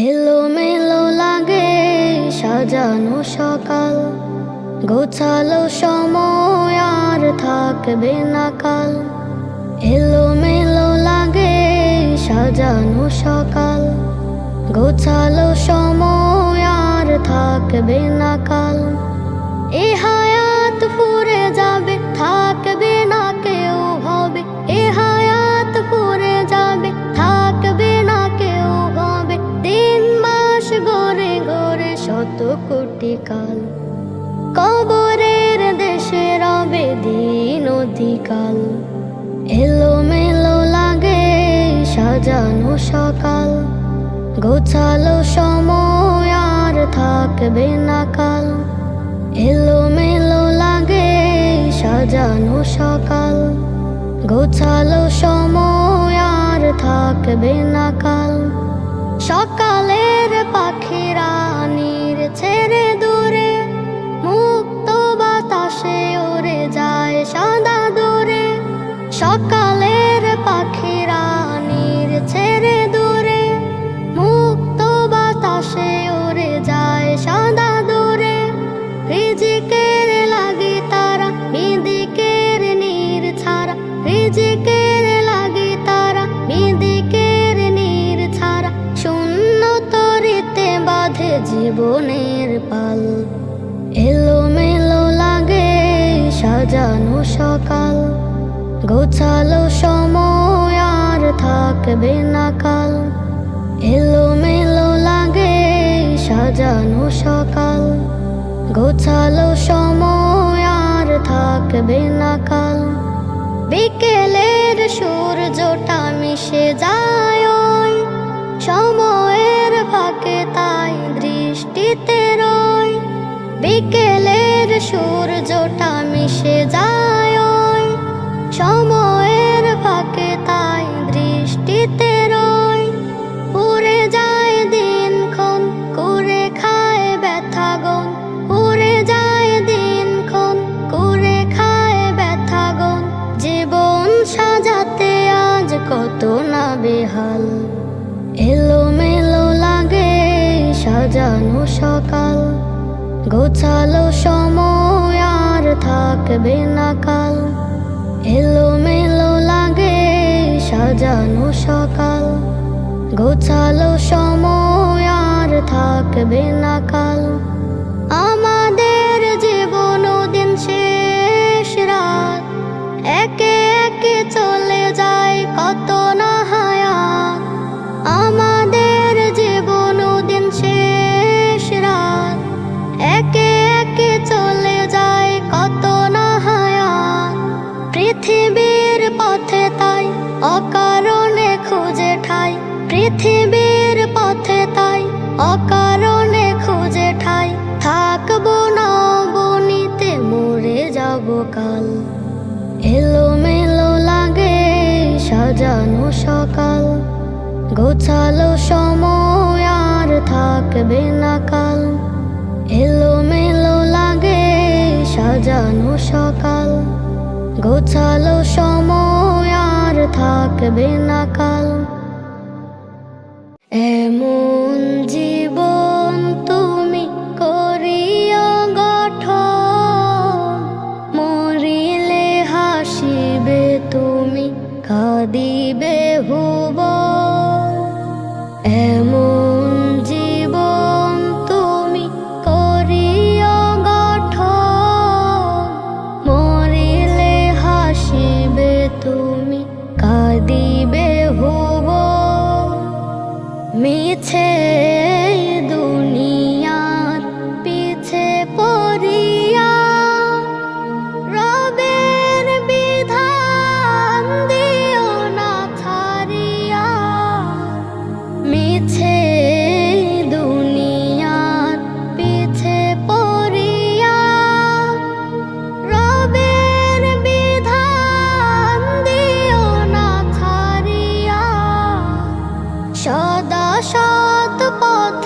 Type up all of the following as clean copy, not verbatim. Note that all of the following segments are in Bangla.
এলোমেলো লাগে সাজানো সকাল, গোছালো সময় আর থাকবে না কাল। এলোমেলো লাগে সাজানো সকাল, গোছালো সময় আর থাকবে না কাল। এ হায়াত ফুরে যাবে, থাকবে না কেউ হবে। এ হায়াত ফুরে যাবে, থাকবে না কেউ হবে। দিন মাস গড়ে গড়ে শত কোটি কাল, কবরের দেশে রবে দিন অধিকাল। এলোমেলো লাগে সাজানো সকাল, গোছালো সময় আর থাকবে না কাল। এলোমেলো লাগে সাজানো সকাল, গোছালো সময় আর থাকবে না কাল। সকালের পাখিরা নীড় ছেড়ে দূরে, মুক্ত বাতাসে উড়ে যায় সাদা দূরে। সকালের পাখিরা নীড় ছেড়ে দূরে, মুক্ত বাতাসে উড়ে যায় সাদা দূরে। রিজিকের লাগি তারা বিদিকের নীড় ছাড়া, রিজিকের লাগি তারা বিদিকের নীড় ছাড়া। শূন্য তরিতে বাঁধে জীবনের পাল। এলোমেলো লাগে সাজানো সকাল, গোছালো সময় আর থাকবে না কাল। এলোমেলো লাগে সাজানো সকাল, গোছালো সময় আর থাকবে না কাল। বিকেলের সূর্যটা মিশে যায় ওই সময়ের ফাঁকে, তাই দৃষ্টিতে রয়। বিকেলের সূর্যটা মিশে যায় ওই সময়ের ফাঁকে, তাই দৃষ্টিতে রয়। পুরে যায় দিনক্ষণ, করে খায় ব্যথাগণ। পুরে যায় দিনক্ষণ, করে খায় ব্যথাগণ। জীবন সাজাতে আজ কত না বেহাল। এলোমেলো লাগে সাজানো সকাল, গোছালো সময় আর থাকবে না কাল। এলোমেলো লাগে সাজানো সকাল, গোছালো সময় আর থাকবে না কাল। আমাদের জীবন দিন শেষ রাত, একে একে চলে যায় কত না হায়াত। আমাদের জীবন দিন শেষ রাত, একে একে চলে যায় কত না হায়াত। পৃথিবীর পথে তাই অকারণে খুঁজে ঠাই, পৃথিবীর পথে তাই অকারণে খুঁজে ঠাই। থাকবো না বনিতে, মরে যাব কাল। এলোমেলো লাগে সাজানো সকাল, গোছালো সময় আর থাকবে না কাল। এলোমেলো লাগে সাজানো সকাল, গোছালো সময় আর থাকবে না কাল। এমন জীবন তুমি করিও গঠন, মরিলে হাসিবে তুমি, কাঁদিবে ভুবন। এমন জীবন তুমি করিও গঠন, মরিলে হাসিবে তুমি, কাঁদিবে ভুবন। মিছে দুনিয়ার পিছে পড়িয়া, রবের বিধান দিও না ছাড়িয়া। মিছে দুনিয়ার পিছে পড়িয়া, রবের বিধান দিও না ছাড়িয়া। সদা সৎ পথ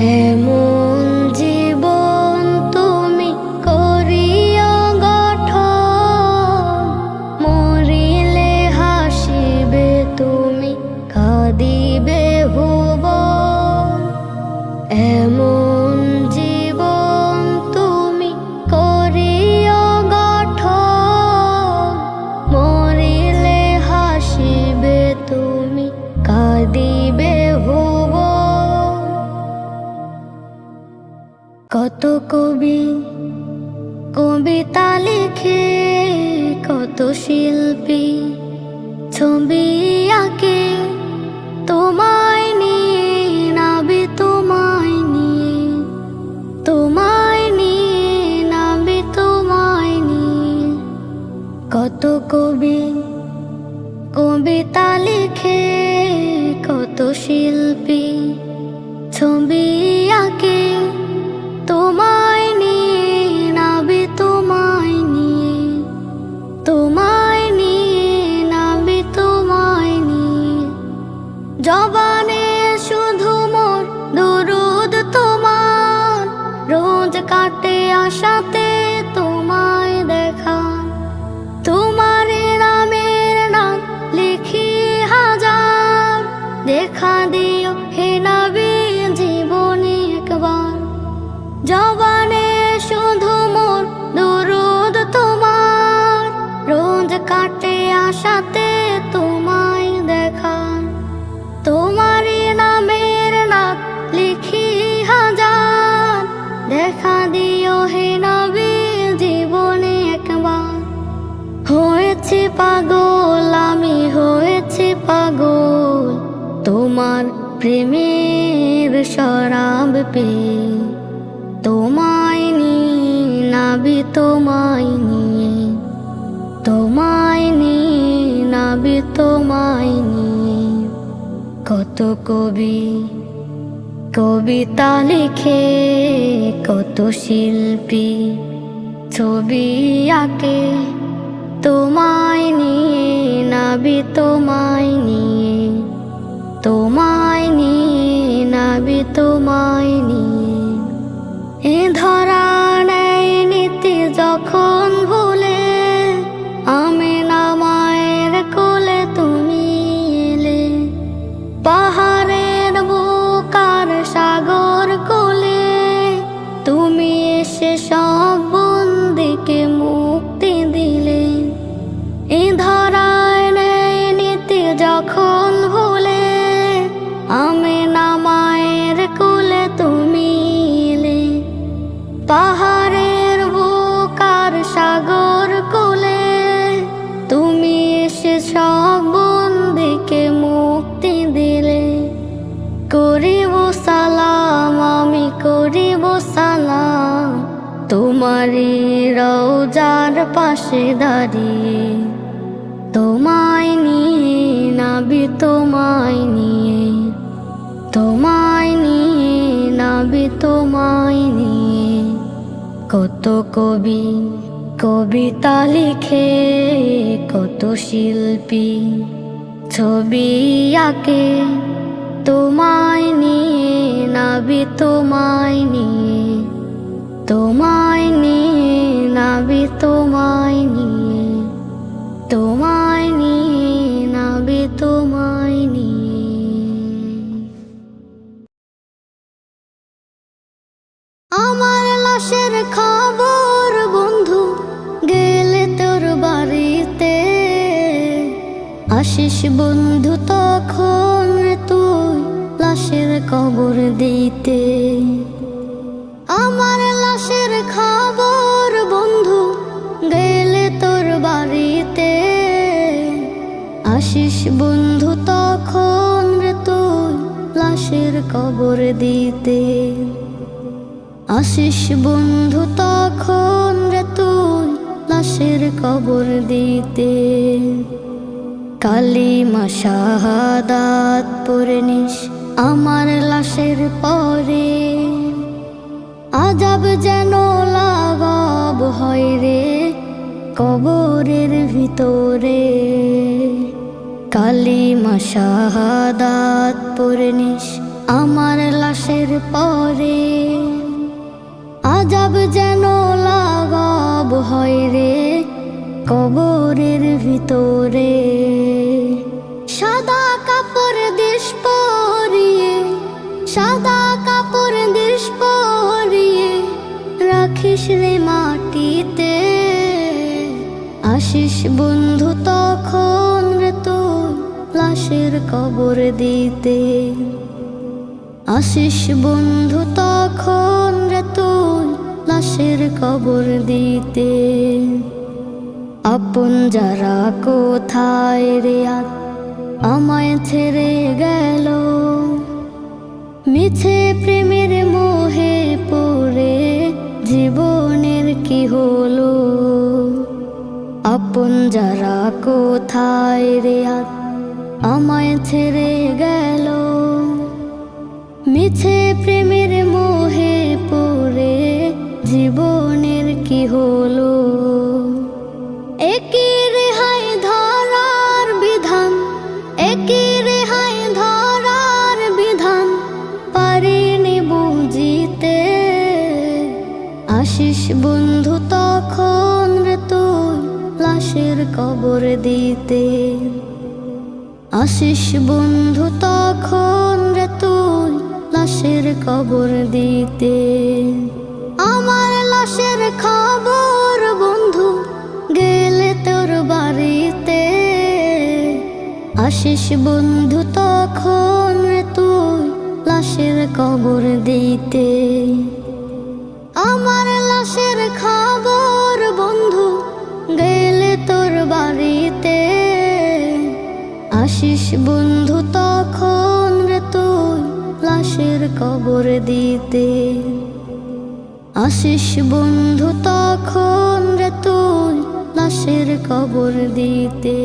এমন জীবন তুমি করিয়া গঠন, মরিলে হাসিবে তুমি, কাঁদিবে ভুবন। এমন জীবন তুমি করিয়া গঠন, মরিলে হাসিবে তুমি, কাঁদিবে ভুবন। কত কবি কবিতা লিখে, কত শিল্পী ছবি আঁকে, তোমায় নিয়ে নাবি, তোমায় নিয়ে, তোমায় নিয়ে নাবি, তোমায় নিয়ে। কত কবি কবিতা লিখে, কত শিল্পী ছবি আঁকে, তোমায় নিয়ে নাবি, তোমায় নিয়ে, তোমায় নিয়ে নাবি, তোমায় নিয়ে। জবানে শুধু মোর দুরুদ তোমার, রোজ কাটে আশাতে তোমায় দেখা। তোমার নামের নাম লিখি হাজার, দেখা দিও হে নবী জীবনে একবার। জবানে শুধু মোর দুরুদ তোমার, রোজ কাটে আশাতে তোমায় দেখা। তোমার নামের নাম লিখি হাজার, দেখা দিও হে নবী জীবনে একবার। হয়েছি পাগল আমি, হয়েছি পাগল তোমার প্রেমের শরাব পেয়ে। তোমায় নিয়ে নাবি, তোমায় নিয়ে, তোমায় নিয়ে নাবি, তোমায় নিয়ে। কত কবি কবিতা লিখে, কত শিল্পী ছবি আঁকে, তোমায় নিয়ে নাবি, তোমায় নিয়ে, তোমায় নিয়ে নাবি, তোমায় নিয়ে। এ ধরা নেয় নীতি যখন ভুলে, আমিনা মায়ের কোলে তুমি এলে। পাহাড়ের বুকার সাগর কোলে, তুমি এসে সব বন্দিকে মুক্তি দিলে। এ ধরায় নেয় নীতি যখন ভুলে, আমিনা মায়ের কোলে তুমি এলে। পাহাড়ের বুকার সাগর কোলে, তুমি এসে সব বন্দিকে মুক্তি দিলে। করিব সালাম আমি, করিব সালাম তোমারি রওজার পাশে দাঁড়িয়ে। তোমায় নিয়ে নাবি, তোমায় নিয়ে, তোমায় নিয়ে নাবি, তোমায় নিয়ে। কত কবি কবিতা লিখে, কত শিল্পী ছবি আঁকে, তোমায় নিয়ে নাবি, তোমায় নিয়ে, তোমায় নিয়ে নাবি, তোমায় নিয়ে, তোমায় নিয়ে নাবি, তোমায় নিয়ে। আমার লাশের খবর বন্ধু গেলে তোর বাড়িতে, আসিস বন্ধু তখন তুই লাশের কবর দিতে। আমার লাশের খবর বন্ধু গেলে তোর বাড়িতে, আসিস বন্ধু তখন তুই লাশের কবর দিতে। আসিস বন্ধু তখন তুই লাশের কবর দিতে। কালিমা শাহাদাত পড়ে নিস আমার লাশের পরে, আজাব যেন লাগাব হয় রে কবরের ভিতরে। কালিমা শাহাদাত পড়ে নিস আমার লাশের লাশের পরে আজব যেন লাগাব হয় রে কবরের ভিতরে। সাদা কাপড় দেশ পরিয়ে, সাদা কাপড় দেশ পরিয়ে রাখিস রে মাটিতে। আসিস বন্ধু তখন রে তুই লাশের কবর দিতে। আসিস বন্ধু তখন রে তুই লাশের কবর দিতে। আপন যারা কোথায় রে আজ আমায় ছেড়ে গেল, মিছে প্রেমের মোহে পড়ে জীবনের কি হলো। আপন যারা কোথায় রে আজ আমায় ছেড়ে গেল, মিছে প্রেমের মোহে পড়ে জীবনের কি হলো। একই রেহাই ধরার বিধান, একই রেহাই ধরার বিধান পারিনি বুঝিতে। আসিস বন্ধু তখন রে তুই লাশের কবর দিতে। আসিস বন্ধু তখন রে তুই লাশের কবর দিতে। আমার লাশের খবর বন্ধু গেলে তোর বাড়িতে। আসিস বন্ধু তখন রে তুই লাশের কবর দিতে। আমার লাশের খবর বন্ধু গেলে তোর বাড়িতে। আসিস বন্ধু তখন রে তুই লাশের কবর দিতে। আসিস বন্ধু তখন রে তুই লাশের কবর দিতে।